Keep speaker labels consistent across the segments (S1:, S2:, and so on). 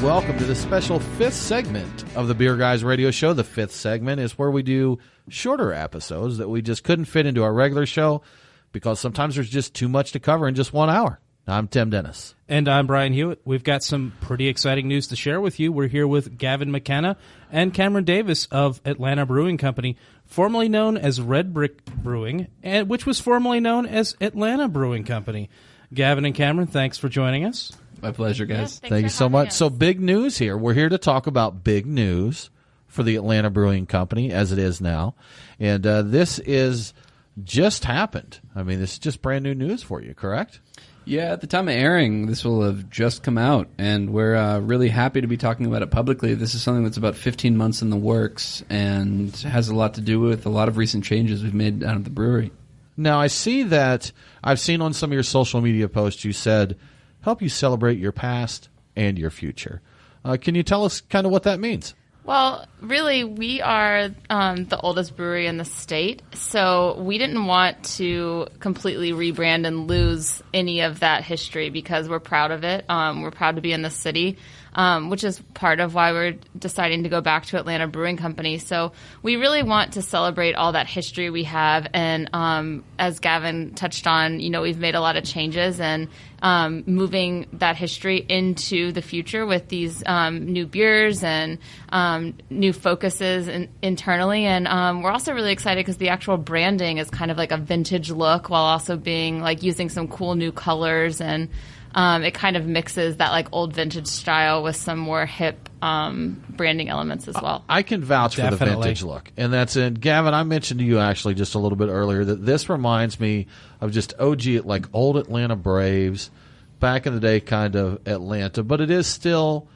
S1: welcome to the special fifth segment of the Beer Guys Radio Show. The fifth segment is where we do shorter episodes that we just couldn't fit into our regular show because sometimes there's just too much to cover in just 1 hour. I'm Tim Dennis.
S2: And I'm Brian Hewitt. We've got some pretty exciting news to share with you. We're here with Gavin McKenna and Cameron Davis of Atlanta Brewing Company, formerly known as Red Brick Brewing, and which was formerly known as Atlanta Brewing Company. Gavin and Cameron, thanks for joining us.
S3: My pleasure, guys.
S4: Yes,
S1: Thank you so much. So big news here. We're here to talk about big news for the Atlanta Brewing Company as it is now. And this is just happened. I mean, this is just brand new news for you, correct?
S3: Yeah, at the time of airing, this will have just come out, and we're really happy to be talking about it publicly. This is something that's about 15 months in the works and has a lot to do with a lot of recent changes we've made down at the brewery.
S1: Now, I see that I've seen on some of your social media posts you said, help you celebrate your past and your future. Can you tell us kind of what that means?
S4: Well, really, we are the oldest brewery in the state, so we didn't want to completely rebrand and lose any of that history because we're proud of it. We're proud to be in the city, which is part of why we're deciding to go back to Atlanta Brewing Company. So we really want to celebrate all that history we have, and as Gavin touched on, we've made a lot of changes and moving that history into the future with these new beers and new focuses internally. And we're also really excited because the actual branding is kind of like a vintage look while also being like using some cool new colors, and it kind of mixes that like old vintage style with some more hip branding elements as well.
S1: I can vouch for the vintage look. And that's it. Gavin, I mentioned to you actually just a little bit earlier that this reminds me of just OG, like old Atlanta Braves, back in the day kind of Atlanta, but it is still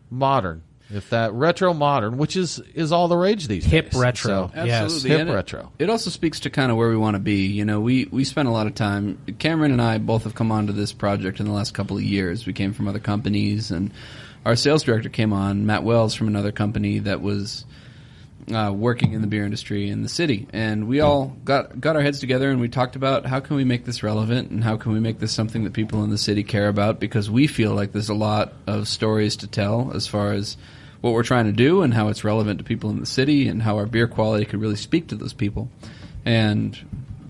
S1: modern. If that retro modern, which is all the rage these days.
S2: Hip retro.
S1: So,
S2: yes.
S1: Hip retro.
S3: It also speaks to kind of where we want to be. We spent a lot of time. Cameron and I both have come onto this project in the last couple of years. We came from other companies, and our sales director came on, Matt Wells, from another company that was working in the beer industry in the city. And we all got our heads together and we talked about how can we make this relevant and how can we make this something that people in the city care about, because we feel like there's a lot of stories to tell as far as what we're trying to do and how it's relevant to people in the city and how our beer quality could really speak to those people. And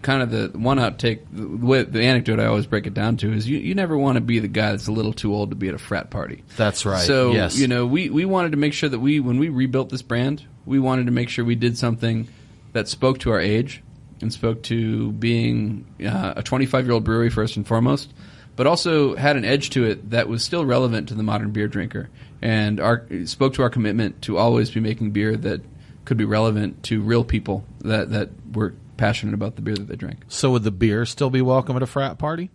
S3: kind of the one outtake, the anecdote I always break it down to is you never want to be the guy that's a little too old to be at a frat party.
S1: That's right.
S3: So,
S1: yes.
S3: We wanted to make sure that when we rebuilt this brand, we wanted to make sure we did something that spoke to our age and spoke to being a 25-year-old brewery first and foremost, but also had an edge to it that was still relevant to the modern beer drinker, and spoke to our commitment to always be making beer that could be relevant to real people that were passionate about the beer that they drink.
S1: So would the beer still be welcome at a frat party?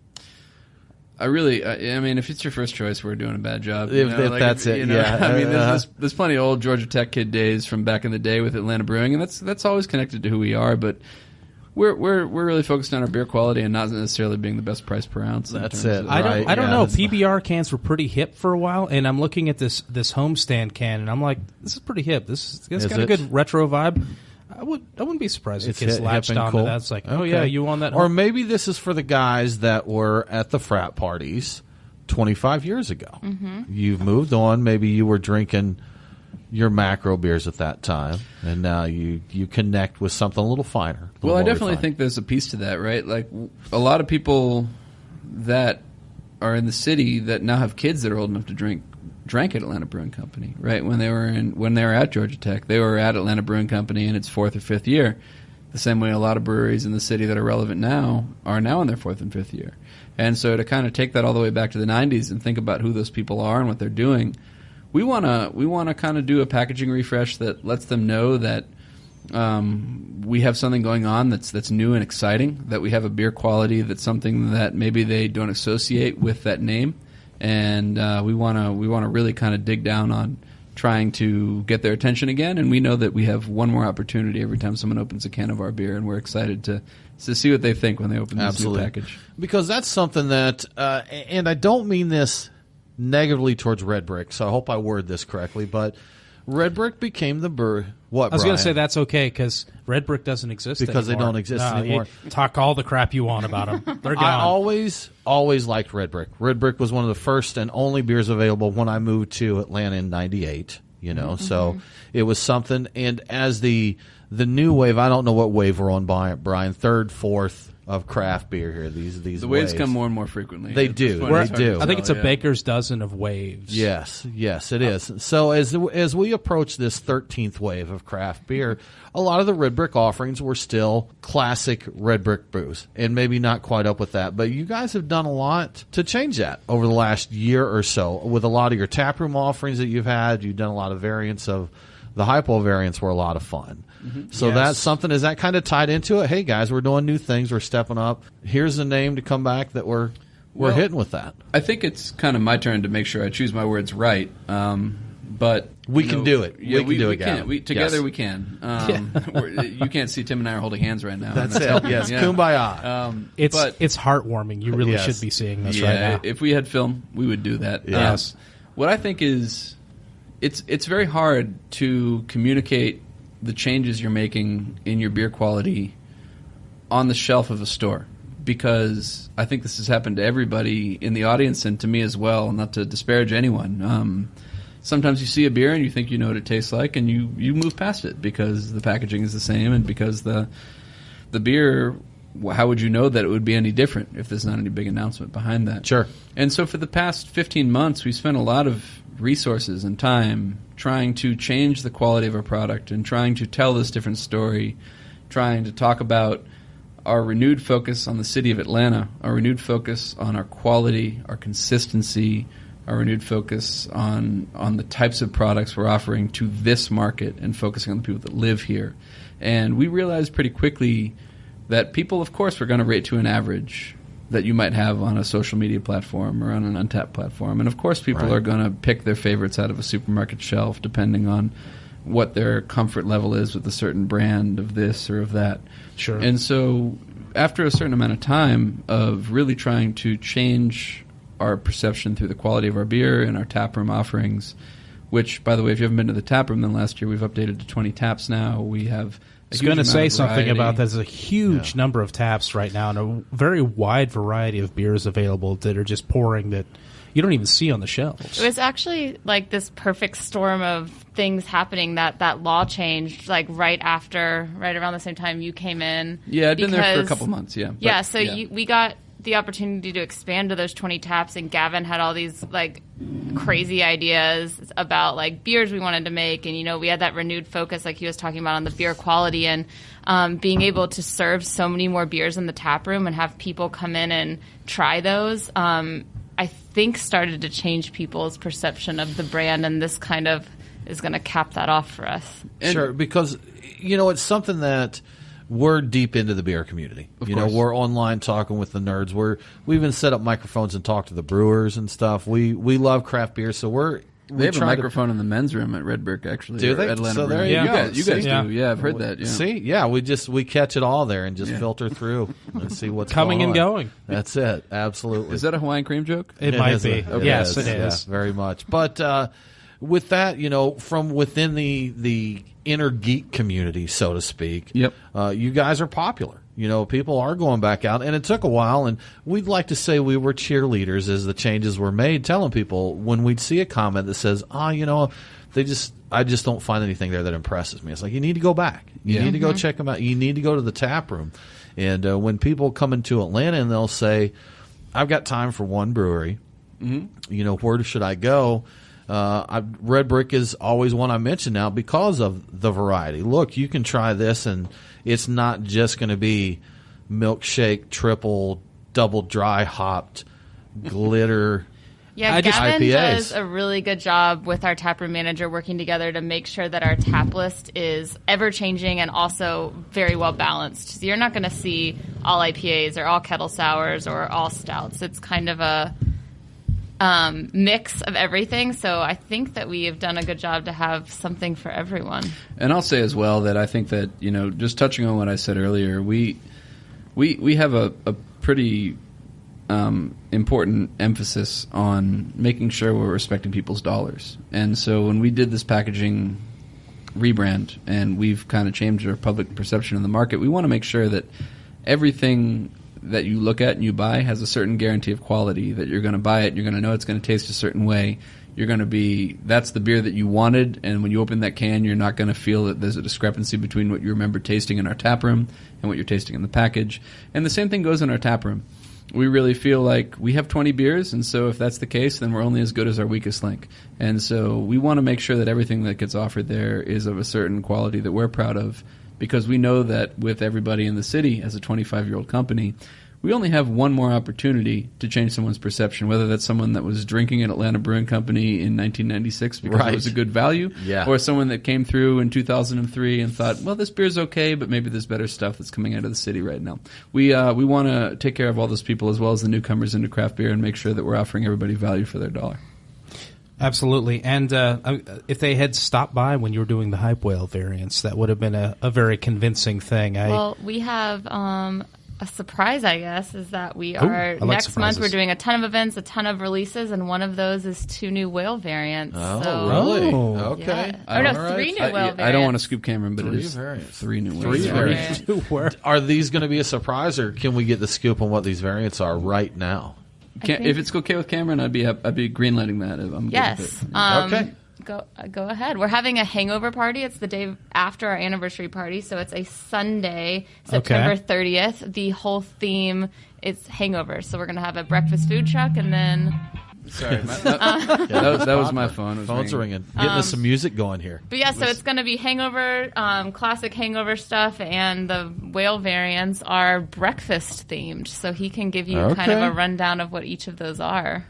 S3: I mean, if it's your first choice, we're doing a bad job.
S1: If that's it, yeah.
S3: I mean, there's plenty of old Georgia Tech kid days from back in the day with Atlanta Brewing, and that's always connected to who we are, but we're really focused on our beer quality and not necessarily being the best price per ounce.
S1: That's it.
S2: I don't know. PBR cans were pretty hip for a while, and I'm looking at this homestand can, and I'm like, this is pretty hip. It's got a good retro vibe. I wouldn't be surprised if kids latched on to that. It's like, yeah, you on that?
S1: Or maybe this is for the guys that were at the frat parties 25 years ago. Mm-hmm. You've moved on. Maybe you were drinking your macro beers at that time, and now you connect with something a little finer.
S3: Well, I definitely think there's a piece to that, right? Like a lot of people that are in the city that now have kids that are old enough to drank at Atlanta Brewing Company, right? When they were at Georgia Tech, they were at Atlanta Brewing Company in its 4th or 5th year. The same way a lot of breweries in the city that are relevant now are now in their 4th and 5th year. And so to kind of take that all the way back to the 90s and think about who those people are and what they're doing, we want to kind of do a packaging refresh that lets them know that we have something going on that's new and exciting, that we have a beer quality that's something that maybe they don't associate with that name. And we want to really kind of dig down on trying to get their attention again. And we know that we have one more opportunity every time someone opens a can of our beer, and we're excited to see what they think when they open this new package.
S1: Because that's something that, and I don't mean this negatively towards Red Brick, so I hope I word this correctly, but Red Brick became the brewery. What,
S2: I was
S1: going
S2: to say that's okay, because Red Brick doesn't exist
S1: because
S2: anymore.
S1: they don't exist anymore.
S2: Talk all the crap you want about them. They're gone.
S1: I always liked Red Brick. Red Brick was one of the first and only beers available when I moved to Atlanta in '98. So it was something. And as the new wave, I don't know what wave we're on, Brian. Third, fourth of craft beer here. These
S3: the waves come more and more frequently.
S1: They do. They do.
S2: I think it's a baker's dozen of waves.
S1: Yes, it is. So as we approach this 13th wave of craft beer, a lot of the Red Brick offerings were still classic Red Brick brews, and maybe not quite up with that. But you guys have done a lot to change that over the last year or so. With a lot of your taproom offerings that you've had, you've done a lot of variants of the hypo variants were a lot of fun. So that's something, is that kind of tied into it? Hey, guys, we're doing new things. We're stepping up. Here's a name to come back that we're hitting with that.
S3: I think it's kind of my turn to make sure I choose my words right. But
S1: we can do it.
S3: Yeah,
S1: we can do it, Gavin.
S3: Together we can. You can't see Tim and I are holding hands right now.
S1: That's it. Yes, kumbaya.
S2: It's heartwarming. You really should be seeing this right now.
S3: If we had film, we would do that.
S2: Yes.
S3: What I think is it's very hard to communicate the changes you're making in your beer quality on the shelf of a store, because I think this has happened to everybody in the audience and to me as well, not to disparage anyone. Sometimes you see a beer and you think you know what it tastes like, and you move past it because the packaging is the same and because the beer, how would you know that it would be any different if there's not any big announcement behind that?
S1: Sure.
S3: And so for the past 15 months, we spent a lot of resources and time trying to change the quality of our product and trying to tell this different story, trying to talk about our renewed focus on the city of Atlanta, our renewed focus on our quality, our consistency, our renewed focus on the types of products we're offering to this market and focusing on the people that live here. And we realized pretty quickly that people, of course, were going to rate to an average that you might have on a social media platform or on an Untapped platform. And, of course, people are going to pick their favorites out of a supermarket shelf depending on what their comfort level is with a certain brand of this or of that.
S2: Sure.
S3: And so after a certain amount of time of really trying to change our perception through the quality of our beer and our taproom offerings, which, by the way, if you haven't been to the taproom, then last year we've updated to 20 taps now. We have
S2: I was going to say something about there's a huge number of taps right now and a very wide variety of beers available that are just pouring that you don't even see on the shelves.
S4: It was actually like this perfect storm of things happening that law changed like right around the same time you came in.
S3: Yeah, I'd been there for a couple months, yeah.
S4: We got the opportunity to expand to those 20 taps, and Gavin had all these like crazy ideas about like beers we wanted to make, and we had that renewed focus like he was talking about on the beer quality, and being able to serve so many more beers in the tap room and have people come in and try those, I think started to change people's perception of the brand, and this kind of is going to cap that off for us.
S1: Sure, because it's something that we're deep into the beer community. We're online talking with the nerds. We even set up microphones and talk to the brewers and stuff. We love craft beer, so
S3: they have a microphone in the men's room at Red Brick, actually.
S1: Do they?
S3: Atlanta
S1: so there
S3: you
S1: go.
S3: You guys do. Yeah, I've heard that. Yeah.
S1: See, yeah, we catch it all there and just filter through and see what's
S2: coming
S1: going
S2: and
S1: on.
S2: going.
S1: That's it. Absolutely.
S3: Is that a Hawaiian cream joke?
S2: It might be. Yes, it is.
S1: Yeah, very much. But with that, from within the inner geek community, so to speak, you guys are popular. People are going back out, and it took a while, and we'd like to say we were cheerleaders as the changes were made, telling people when we'd see a comment that says, I just don't find anything there that impresses me. It's like, you need to go back. You need to go check them out. You need to go to the tap room. And when people come into Atlanta and they'll say, I've got time for one brewery, where should I go? Red Brick is always one I mention now because of the variety. Look, you can try this, and it's not just going to be milkshake, triple, double dry hopped, glitter.
S4: Yeah, Gavin
S1: IPAs.
S4: does a really good job with our taproom manager working together to make sure that our tap list is ever changing and also very well balanced. So you're not going to see all IPAs or all kettle sours or all stouts. It's kind of a mix of everything. So I think that we have done a good job to have something for everyone.
S3: And I'll say as well that I think that, just touching on what I said earlier, we have a pretty important emphasis on making sure we're respecting people's dollars. And so when we did this packaging rebrand, and we've kind of changed our public perception in the market. We want to make sure that everything that you look at and you buy has a certain guarantee of quality, that you're going to buy it, you're going to know it's going to taste a certain way. You're going to be, that's the beer that you wanted, and when you open that can, you're not going to feel that there's a discrepancy between what you remember tasting in our tap room and what you're tasting in the package. And the same thing goes in our tap room. We really feel like we have 20 beers, and so if that's the case, then we're only as good as our weakest link. And so we want to make sure that everything that gets offered there is of a certain quality that we're proud of, because we know that with everybody in the city as a 25-year-old company, we only have one more opportunity to change someone's perception, whether that's someone that was drinking at Atlanta Brewing Company in 1996 because it was a good value, or someone that came through in 2003 and thought, well, this beer's okay, but maybe there's better stuff that's coming out of the city right now. We want to take care of all those people as well as the newcomers into craft beer and make sure that we're offering everybody value for their dollar.
S2: Absolutely. And if they had stopped by when you were doing the Hype Whale variants, that would have been a very convincing thing.
S4: Well, we have a surprise, I guess, is that we are next month we're doing a ton of events, a ton of releases, and one of those is 2 new whale variants.
S1: Oh,
S4: so,
S1: really?
S4: Okay. Yeah. Or no, 3 new whale variants.
S3: I don't want to scoop Cameron, but it is 3 new whale variants.
S1: Are these going to be a surprise, or can we get the scoop on what these variants are right now?
S3: If it's okay with Cameron, I'd be greenlighting that. I'm
S4: yes.
S3: Good with it.
S4: Okay. Go ahead. We're having a hangover party. It's the day after our anniversary party, so it's a Sunday, September 30th. The whole theme is hangover. So we're going to have a breakfast food truck, and then...
S3: Sorry, that was my phone.
S1: Phone's ringing. Getting us some music going here.
S4: But yeah, so it's going to be hangover, classic hangover stuff, and the whale variants are breakfast themed. So he can give you kind of a rundown of what each of those are.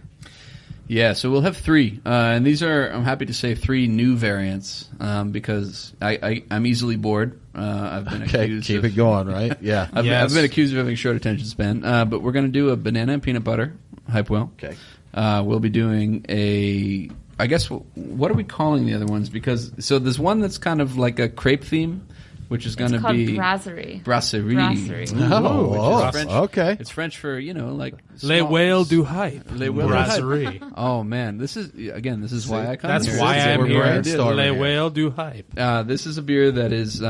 S3: Yeah, so we'll have 3, and these are, I'm happy to say, 3 new variants, because I'm easily bored. I've been accused
S1: keep it going, right? Yeah.
S3: I've been accused of having short attention span, but we're going to do a banana and peanut butter Hype Whale.
S1: Okay.
S3: We'll be doing I guess, what are we calling the other ones? Because, so there's one that's kind of like a crepe theme, which is going to be...
S4: Brasserie.
S3: Brasserie.
S1: Oh,
S3: French.
S1: Okay.
S3: It's French for, like...
S2: Les Whales du Hype.
S3: Les Whales
S2: Brasserie.
S3: Oh, man. This is why I come
S2: That's
S3: here.
S2: why I'm here.
S1: brainstorming
S2: Les
S1: here.
S2: Whales du Hype.
S3: This is a beer that is...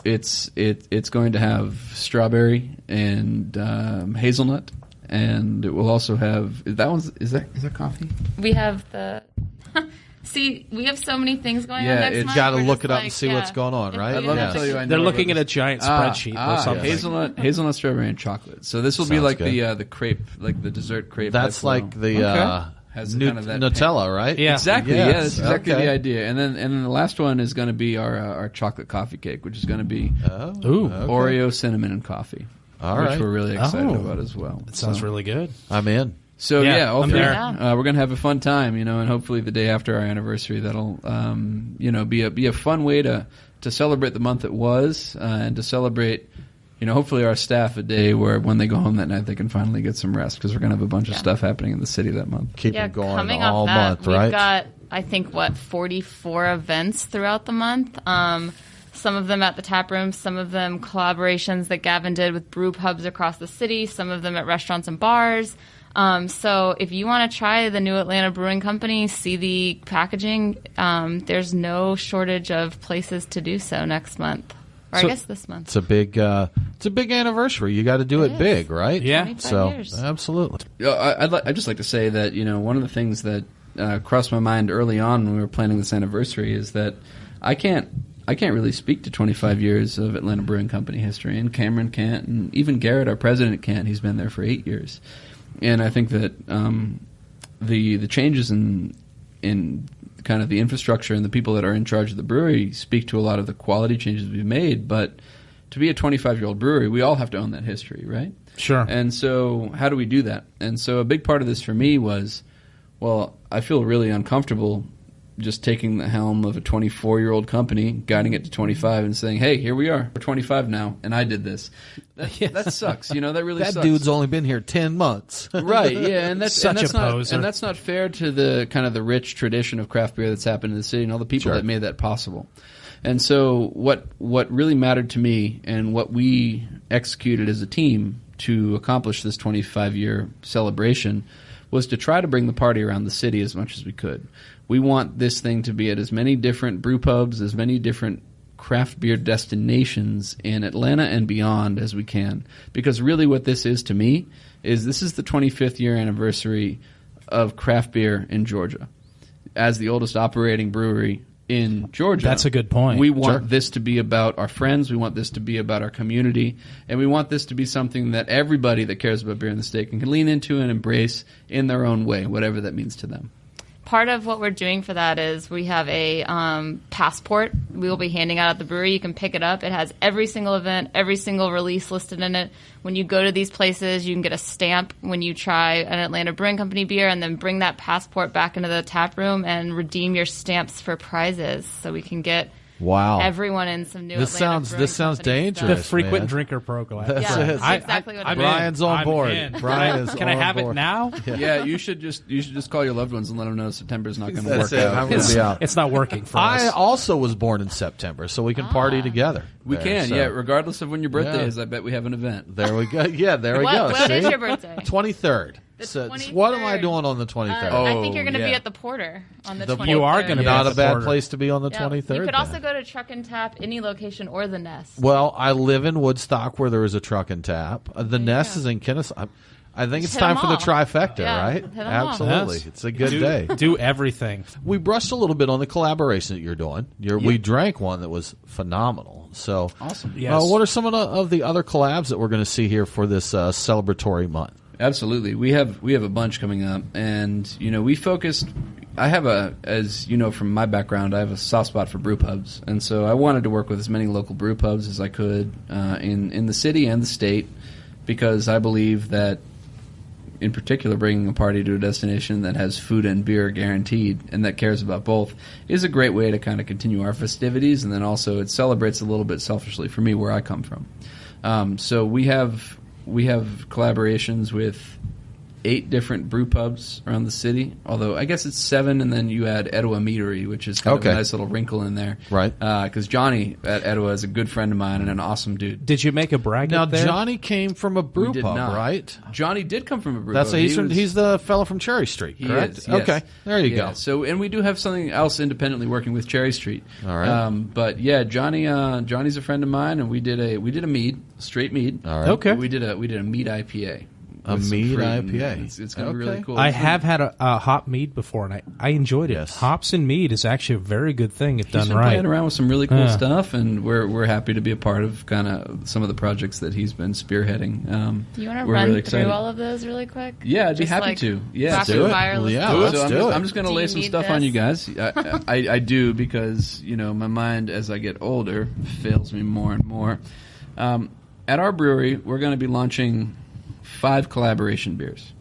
S3: It's going to have strawberry and hazelnut, and it will also have... Is that coffee?
S4: We have the... See, we have so many things going on next month.
S1: Got to look it up and see what's going on, right?
S3: I'd love to tell you. I know
S2: They're looking at a giant spreadsheet or something.
S3: Hazelnut, strawberry, and chocolate. So this will be like the crepe, like the dessert crepe.
S1: That's like the
S3: has kind of that
S1: Nutella, right?
S2: Yeah,
S3: exactly. Yes. Yeah, that's exactly the idea. And then the last one is going to be our chocolate coffee cake, which is going to be Oreo, cinnamon, and coffee.
S1: All
S3: which
S1: right.
S3: we're really excited about as well.
S2: It sounds really good.
S1: I'm in.
S3: So
S2: I'm there.
S3: We're gonna have a fun time, and hopefully the day after our anniversary, that'll be a fun way to celebrate the month it was, and to celebrate, hopefully our staff a day where when they go home that night they can finally get some rest, because we're gonna have a bunch of stuff happening in the city that month.
S1: Keep it going
S4: coming
S1: all
S4: off that,
S1: month, right?
S4: We've got 44 events throughout the month. Some of them at the tap room, some of them collaborations that Gavin did with brew pubs across the city, some of them at restaurants and bars. So if you want to try the new Atlanta Brewing Company, see the packaging, there's no shortage of places to do so next month. Or I guess this month.
S1: It's a big anniversary. You got to do it big, right?
S2: Yeah.
S4: 25 years.
S3: Absolutely. I'd just like to say that, one of the things that crossed my mind early on when we were planning this anniversary is that I can't really speak to 25 years of Atlanta Brewing Company history, and Cameron can't, and even Garrett, our president, can't. He's been there for 8 years. And I think that the changes in kind of the infrastructure and the people that are in charge of the brewery speak to a lot of the quality changes we've made. But to be a 25-year-old brewery, we all have to own that history, right?
S2: Sure.
S3: And so how do we do that? And so a big part of this for me was, I feel really uncomfortable just taking the helm of a 24-year-old company, guiding it to 25, and saying, "Hey, here we are. We're 25 now, and I did this." That sucks. That really sucks.
S1: That dude's only been here 10 months.
S3: Right? Yeah, and that's
S2: a poser.
S3: And that's not fair to the kind of the rich tradition of craft beer that's happened in the city and all the people that made that possible. And so, what really mattered to me, and what we executed as a team to accomplish this 25-year celebration, was to try to bring the party around the city as much as we could. We want this thing to be at as many different brew pubs, as many different craft beer destinations in Atlanta and beyond as we can. Because really what this is to me is this is the 25th year anniversary of craft beer in Georgia. As the oldest operating brewery in Georgia.
S2: That's a good point.
S3: We want this to be about our friends. We want this to be about our community. And we want this to be something that everybody that cares about beer in the state can lean into and embrace in their own way, whatever that means to them.
S4: Part of what we're doing for that is we have a passport we will be handing out at the brewery. You can pick it up. It has every single event, every single release listed in it. When you go to these places, you can get a stamp when you try an Atlanta Brewing Company beer, and then bring that passport back into the tap room and redeem your stamps for prizes so we can get everyone in some new Atlanta Brewing
S1: This sounds dangerous.
S2: The frequent drinker program.
S4: That's exactly what it is.
S1: Brian's on board. Brian is
S2: Can I have it now?
S3: Yeah, you should just call your loved ones and let them know September's not going to work out.
S1: I'm gonna be out.
S2: It's not working for us.
S1: I also was born in September, so we can party together.
S3: We can, regardless of when your birthday is. I bet we have an event.
S1: There we go. Yeah, there we go.
S4: What is your birthday?
S1: 23rd. So
S4: 23rd.
S1: what am I doing on the 23rd?
S4: I think you're going to be at the Porter on the 23rd.
S2: You are going to be
S1: not
S2: at
S1: a
S2: the
S1: bad
S2: Porter.
S1: place to be on the 23rd.
S4: You could
S1: then.
S4: also go to Truck and Tap, any location, or the Nest.
S1: Well, I live in Woodstock where there is a Truck and Tap. The Nest is in Kennesaw. I think it's
S4: hit
S1: time
S4: them
S1: for the
S4: all.
S1: trifecta,
S4: Yeah,
S1: right?
S4: hit them all.
S1: Absolutely.
S2: Yes.
S1: It's a good day.
S2: Do everything.
S1: We brushed a little bit on the collaboration that you're doing. We drank one that was phenomenal. So
S3: awesome.
S2: Yes.
S1: What are some of the other collabs that we're going to see here for this celebratory month?
S3: Absolutely. We have a bunch coming up, and we focused. I have as you know from my background, I have a soft spot for brew pubs, and so I wanted to work with as many local brew pubs as I could in the city and the state, because I believe that, in particular, bringing a party to a destination that has food and beer guaranteed and that cares about both is a great way to kind of continue our festivities, and then also it celebrates a little bit selfishly for me where I come from. So we have collaborations with 8 different brew pubs around the city, although I guess it's 7, and then you add Etowah Meadery, which is kind of a nice little wrinkle in there.
S1: Right.
S3: Because Johnny at Etowah is a good friend of mine and an awesome dude.
S2: Did you make a bracket
S1: Now,
S2: there?
S1: Johnny came from a brew
S3: did
S1: pub,
S3: not.
S1: right?
S3: Johnny did come from a brew
S1: That's
S3: pub.
S1: he's the fellow from Cherry Street, correct?
S3: Is, yes.
S1: Okay, there you go.
S3: So, and we do have something else independently working with Cherry Street.
S1: All right.
S3: But yeah, Johnny's a friend of mine, and we did a mead, straight mead.
S1: All right.
S2: Okay.
S3: We did a mead IPA.
S1: A
S3: with some
S1: mead
S3: fruit, and
S1: IPA.
S3: It's going to be really cool.
S2: I have had a hop mead before, and I enjoyed it.
S1: Yes.
S2: Hops and mead is actually a very good thing if
S3: He's
S2: done
S3: been
S2: right.
S3: playing around with some really cool stuff, and we're happy to be a part of kind of some of the projects that he's been spearheading.
S4: Do you want to
S3: we're
S4: run
S3: really excited.
S4: through all of those really quick?
S3: Yeah, I'd be
S4: Just
S3: happy to. Yeah,
S4: rapid
S1: do it.
S4: fire, let's
S1: Yeah,
S4: do
S1: let's
S4: it.
S1: do it.
S3: I'm just going to
S4: Do
S3: lay
S4: you
S3: some
S4: need
S3: stuff on
S4: this?
S3: you guys. I do, because my mind as I get older fails me more and more. At our brewery, we're going to be launching 5 collaboration beers.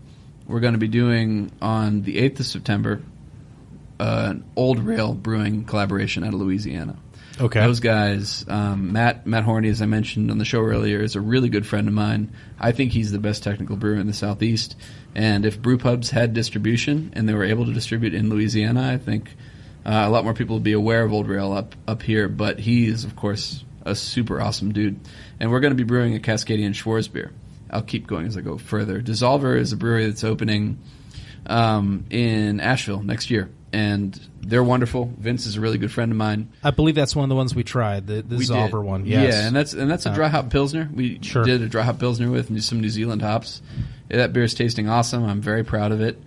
S3: We're going to be doing on the 8th of September an Old Rail Brewing collaboration out of Louisiana.
S2: Okay.
S3: Those guys, Matt Horney, as I mentioned on the show earlier, is a really good friend of mine. I think he's the best technical brewer in the Southeast. And if brew pubs had distribution and they were able to distribute in Louisiana, I think a lot more people would be aware of Old Rail up here. But he is, of course, a super awesome dude. And we're going to be brewing a Cascadian Schwarz beer. I'll keep going as I go further. Dissolver is a brewery that's opening in Asheville next year, and they're wonderful. Vince is a really good friend of mine.
S2: I believe that's one of the ones we tried, the
S3: We
S2: Zauber
S3: did.
S2: one. Yes.
S3: Yeah, and that's a dry hop pilsner. We did a dry hop pilsner with some New Zealand hops. That beer is tasting awesome. I'm very proud of it.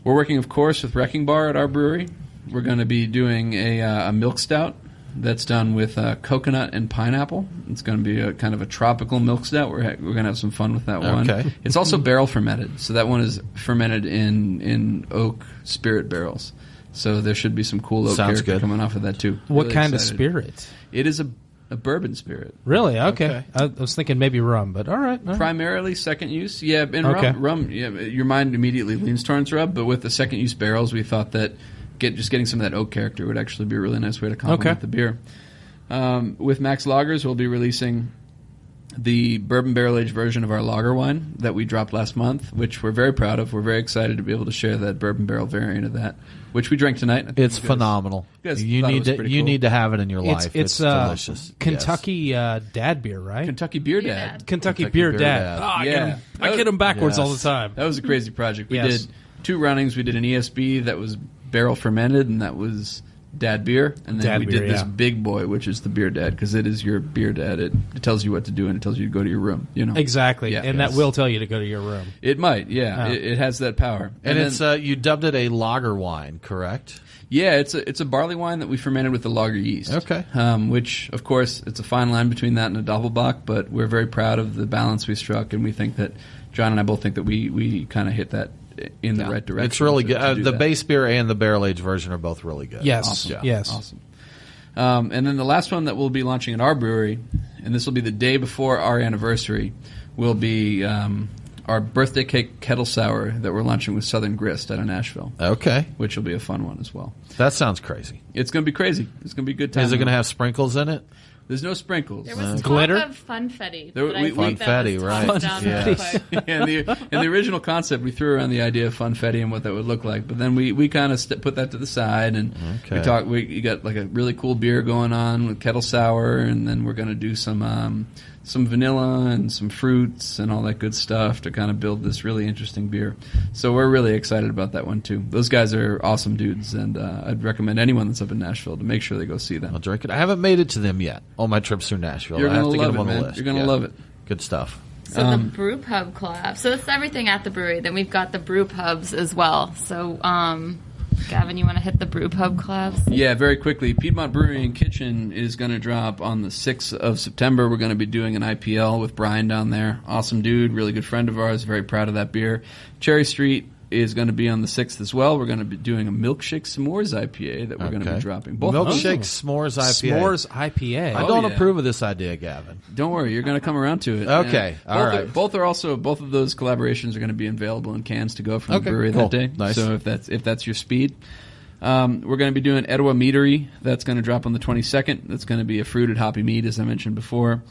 S3: We're working, of course, with Wrecking Bar at our brewery. We're going to be doing a milk stout that's done with coconut and pineapple. It's going to be a kind of a tropical milk stout. We're going to have some fun with that one.
S1: Okay.
S3: It's also barrel fermented, so that one is fermented in oak spirit barrels. So there should be some cool oak
S1: Sounds
S3: character
S1: good.
S3: coming off of that too.
S2: What
S3: Really
S2: kind
S3: excited.
S2: of spirit?
S3: It is a bourbon spirit.
S2: Really? Okay.
S1: Okay.
S2: I was thinking maybe rum, but all right.
S3: Primarily second use. Yeah, and
S2: Okay.
S3: rum. Yeah, your mind immediately leans towards rum, but with the second use barrels, we thought that getting some of that oak character would actually be a really nice way to complement the beer. With Max Lagers, we'll be releasing the bourbon barrel aged version of our lager wine that we dropped last month, which we're very proud of. We're very excited to be able to share that bourbon barrel variant of that, which we drank tonight. I think
S1: It's
S3: you guys-
S1: phenomenal.
S3: you guys
S1: You
S3: thought it
S1: need
S3: was
S1: to
S3: pretty
S1: you
S3: cool.
S1: need to have it in your life.
S2: It's
S1: delicious.
S2: Kentucky dad beer, right?
S3: Kentucky Beer
S4: Beer
S3: Dad.
S4: Dad.
S2: Kentucky beer dad.
S1: Dad.
S2: Oh,
S3: Yeah.
S2: I get them backwards
S1: Yes.
S2: all the time.
S3: That was a crazy project. We
S2: Yes.
S3: did 2 runnings. We did an ESB that was barrel fermented, and that was Dad beer. And then we did this big boy, which is the Beer Dad, because it is your beer dad. It tells you what to do, and it tells you to go to your room.
S2: Exactly,
S3: Yeah.
S2: and that will tell you to go to your room.
S3: It might, yeah. It has that power.
S1: And it's you dubbed it a lager wine, correct?
S3: Yeah, it's a barley wine that we fermented with the lager yeast.
S1: Okay.
S3: Which, of course, it's a fine line between that and a Doppelbock, but we're very proud of the balance we struck, and we think that John and I both think that we kind of hit that in the right direction.
S1: It's really good. The
S3: that.
S1: base beer and the barrel aged version are both really good.
S2: Yes,
S3: Awesome.
S2: yes.
S3: Awesome. And then the last one that we'll be launching at our brewery, and this will be the day before our anniversary, will be our birthday cake kettle sour that we're launching with Southern Grist out of Nashville.
S1: Okay.
S3: Which will be a fun one as well.
S1: That sounds crazy.
S3: It's going to be crazy. It's going to be a good time.
S1: Is it going to have sprinkles in it?
S3: There's no sprinkles.
S4: There was
S2: glitter?
S4: talk of funfetti.
S3: There-
S4: but I
S3: we-
S4: think that
S1: Funfetti,
S4: was
S1: right.
S4: tossed down real
S1: Yes.
S4: quick.
S3: In the original concept, we threw around the idea of funfetti and what that would look like, but then we kind of put that to the side, and you got like a really cool beer going on with kettle sour, and then we're going to do some vanilla and some fruits and all that good stuff to kind of build this really interesting beer. So we're really excited about that one too. Those guys are awesome dudes, and I'd recommend anyone that's up in Nashville to make sure they go see them.
S1: I'll drink it. I haven't made it to them yet on my trips through Nashville.
S3: You're
S1: I have
S3: gonna
S1: to get
S3: love
S1: them on
S3: it,
S1: the
S3: man.
S1: list.
S3: You're gonna love it.
S1: Good stuff.
S4: So the brew pub collab. So it's everything at the brewery. Then we've got the brew pubs as well. So Gavin, you want to hit the brew pub collabs?
S3: Yeah, very quickly. Piedmont Brewery and Kitchen is going to drop on the 6th of September. We're going to be doing an IPL with Brian down there. Awesome dude, really good friend of ours. Very proud of that beer. Cherry Street is going to be on the 6th as well. We're going to be doing a Milkshake S'mores IPA that we're going to be dropping.
S1: Milkshake S'mores IPA.
S2: S'mores IPA.
S1: I don't approve of this idea, Gavin.
S3: Don't worry, you're going to come around to it.
S1: Okay, all right.
S3: Both of those collaborations are going to be available in cans to go from the brewery
S1: cool.
S3: that day.
S1: Nice.
S3: So if that's your speed. We're going to be doing Etowah Meadery. That's going to drop on the 22nd. That's going to be a fruited hoppy mead, as I mentioned before.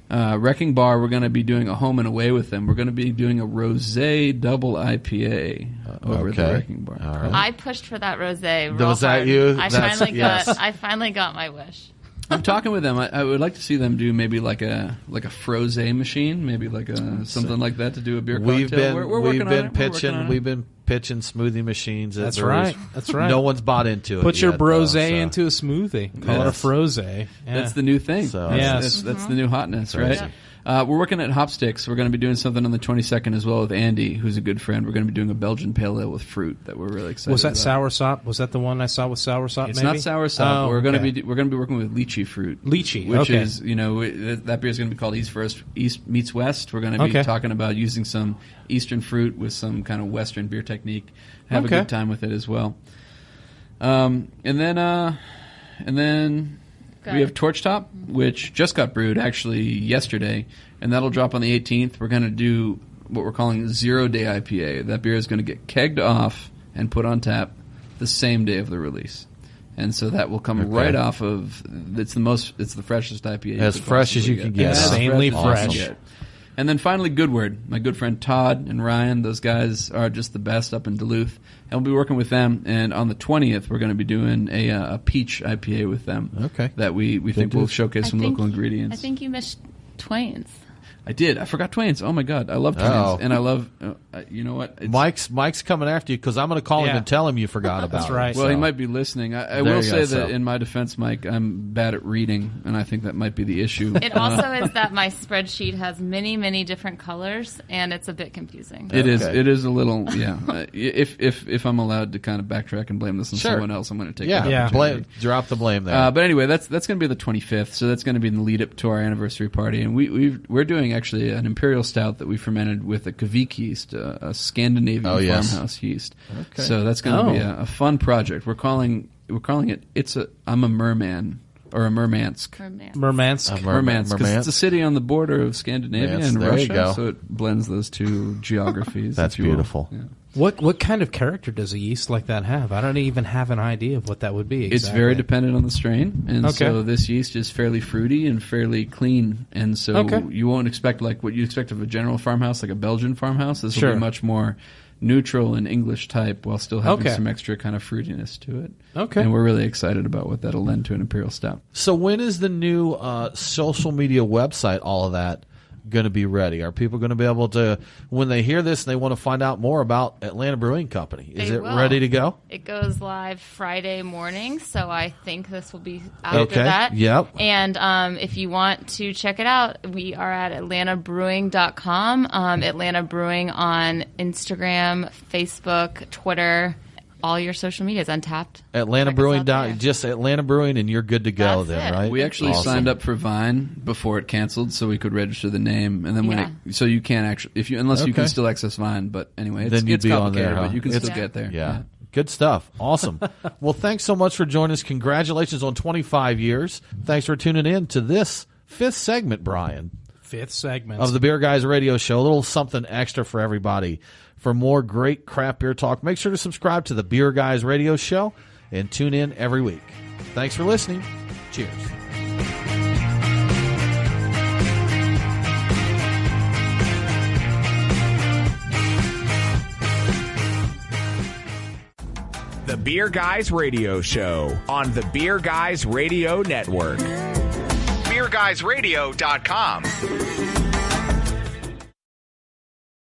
S3: Wrecking Bar, we're going to be doing a home and away with them. We're going to be doing a rosé double IPA over at the Wrecking Bar.
S1: All right.
S4: I pushed for that rosé. Real
S1: Was that
S4: hard.
S1: you?
S4: I finally got my wish.
S3: I'm talking with them. I would like to see them do maybe like a frosé machine, maybe like something like that to do a beer cocktail. We're working on it.
S1: We've been pitching smoothie machines.
S2: That's right. That's right.
S1: No one's bought into it.
S2: Put your
S1: yet,
S2: brosé
S1: though, so.
S2: into a smoothie. Call it a frosé. Yeah.
S3: That's the new thing.
S1: So-
S3: That's the new hotness, right?
S4: Yeah.
S3: We're working at Hopsticks. We're going to be doing something on the 22nd as well with Andy, who's a good friend. We're going to be doing a Belgian pale ale with fruit that we're really excited
S2: Was that
S3: about.
S2: soursop? Was that the one I saw with soursop?
S3: It's
S2: maybe?
S3: not soursop.
S2: Oh,
S3: We're going
S2: okay.
S3: to be working with lychee fruit.
S2: Lychee,
S3: which
S2: okay.
S3: is that beer is going to be called East meets West. We're going to be talking about using some Eastern fruit with some kind of Western beer technique. Have a good time with it as well. And then we have Torch Top, which just got brewed actually yesterday, and that'll drop on the 18th. We're going to do what we're calling 0-day IPA. That beer is going to get kegged off and put on tap the same day of the release. And so that will come right off of it's the freshest IPA.
S1: As fresh as you can get.
S2: Insanely fresh.
S3: Get. And then finally, Goodword. My good friend Todd and Ryan, those guys are just the best up in Duluth. And we'll be working with them. And on the 20th, we're going to be doing a peach IPA with them.
S1: Okay.
S3: That we think will showcase some local ingredients.
S4: I think you missed Twain's.
S3: I did. I forgot Twain's. Oh my God, I love Twain's, and I love. You know what?
S1: Mike's coming after you because I'm going to call him and tell him you forgot about.
S2: That's right.
S1: It,
S3: Well,
S1: so.
S3: he might be listening. I will say that in my defense, Mike, I'm bad at reading, and I think that might be the issue.
S4: It also is that my spreadsheet has many, many different colors, and it's a bit confusing.
S3: It is. It is a little. Yeah. If I'm allowed to kind of backtrack and blame this on
S1: Sure.
S3: someone else, I'm going to take that
S1: Yeah,
S3: opportunity.
S1: drop the blame there.
S3: But anyway, that's going to be the 25th, so that's going to be in the lead up to our anniversary party, and we're doing actually an imperial stout that we fermented with a Kveik yeast, a Scandinavian farmhouse yeast.
S1: Okay.
S3: So that's going to be a fun project. We're calling it I'm a merman or a Murmansk.
S2: Murmansk.
S3: Murmansk, because it's a city on the border of Scandinavia and
S1: there you
S3: Russia,
S1: go.
S3: so it blends those two geographies.
S1: That's
S3: if you will.
S1: beautiful.
S3: Yeah.
S2: What kind of character does a yeast like that have? I don't even have an idea of what that would be. Exactly.
S3: It's very dependent on the strain, and so this yeast is fairly fruity and fairly clean, and so you won't expect like what you expect of a general farmhouse, like a Belgian farmhouse. This will be much more neutral and English type, while still having some extra kind of fruitiness to it.
S2: Okay,
S3: and we're really excited about what that'll lend to an imperial stout.
S1: So when is the new social media website? All of that going to be ready? Are people going to be able to, when they hear this and they want to find out more about Atlanta Brewing Company, is it ready to go?
S4: It goes live Friday morning, so I think this will be after that.
S1: Yep.
S4: And if you want to check it out, we are at atlantabrewing.com, Atlanta Brewing on Instagram, Facebook, Twitter. All your social media is Untapped.
S1: Atlanta Brewing, just Atlanta Brewing, and you're good to go.
S4: That's
S1: then,
S4: it.
S1: right?
S3: We actually signed up for Vine before it canceled, so we could register the name, and then so you can't actually, unless you can still access Vine. But anyway,
S1: then you'd
S3: it's
S1: be
S3: complicated,
S1: on there, huh?
S3: but you can still get there.
S1: Yeah. Good stuff. Awesome. Well, thanks so much for joining us. Congratulations on 25 years. Thanks for tuning in to this 5th segment, Brian.
S2: 5th segment
S1: of the Beer Guys Radio Show. A little something extra for everybody. For more great craft beer talk, make sure to subscribe to the Beer Guys Radio Show and tune in every week. Thanks for listening. Cheers.
S5: The Beer Guys Radio Show on the Beer Guys Radio Network. BeerGuysRadio.com.